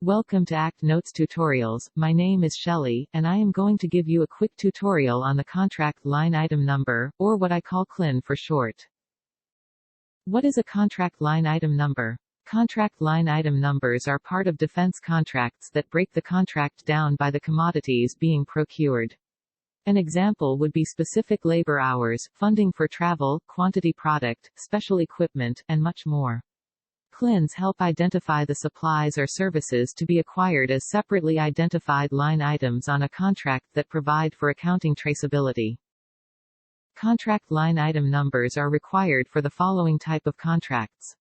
Welcome to ACT Notes Tutorials. My name is Shelley, and I am going to give you a quick tutorial on the contract line item number, or what I call CLIN for short. What is a contract line item number? Contract line item numbers are part of defense contracts that break the contract down by the commodities being procured. An example would be specific labor hours, funding for travel, quantity product, special equipment, and much more. CLINs help identify the supplies or services to be acquired as separately identified line items on a contract that provide for accounting traceability. Contract line item numbers are required for the following type of contracts.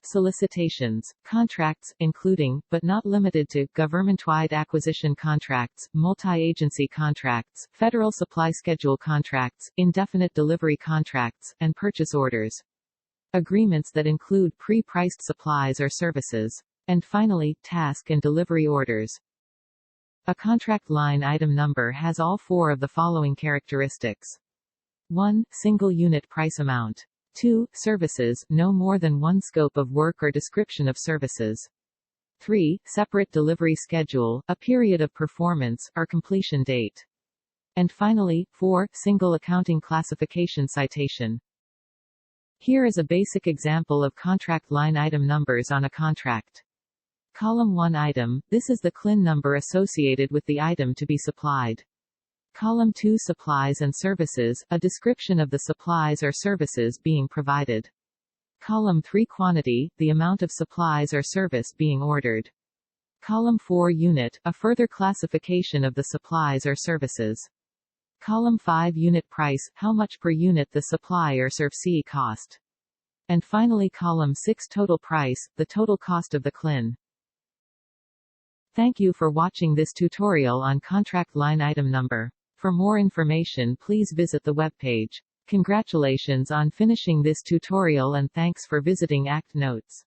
Solicitations. Contracts, including, but not limited to, government-wide acquisition contracts, multi-agency contracts, federal supply schedule contracts, indefinite delivery contracts, and purchase orders. Agreements that include pre-priced supplies or services. And finally, task and delivery orders. A contract line item number has all four of the following characteristics. 1. Single unit price amount. 2. Services, no more than one scope of work or description of services. 3. Separate delivery schedule, a period of performance, or completion date. And finally, 4. Single accounting classification citation. Here is a basic example of contract line item numbers on a contract. Column 1 item, this is the CLIN number associated with the item to be supplied. Column 2 supplies and services, a description of the supplies or services being provided. Column 3 quantity, the amount of supplies or service being ordered. Column 4 unit, a further classification of the supplies or services. Column 5 unit price, how much per unit the supply or service cost. And finally column 6 total price, the total cost of the CLIN. Thank you for watching this tutorial on contract line item number. For more information please visit the webpage. Congratulations on finishing this tutorial and thanks for visiting ACT Notes.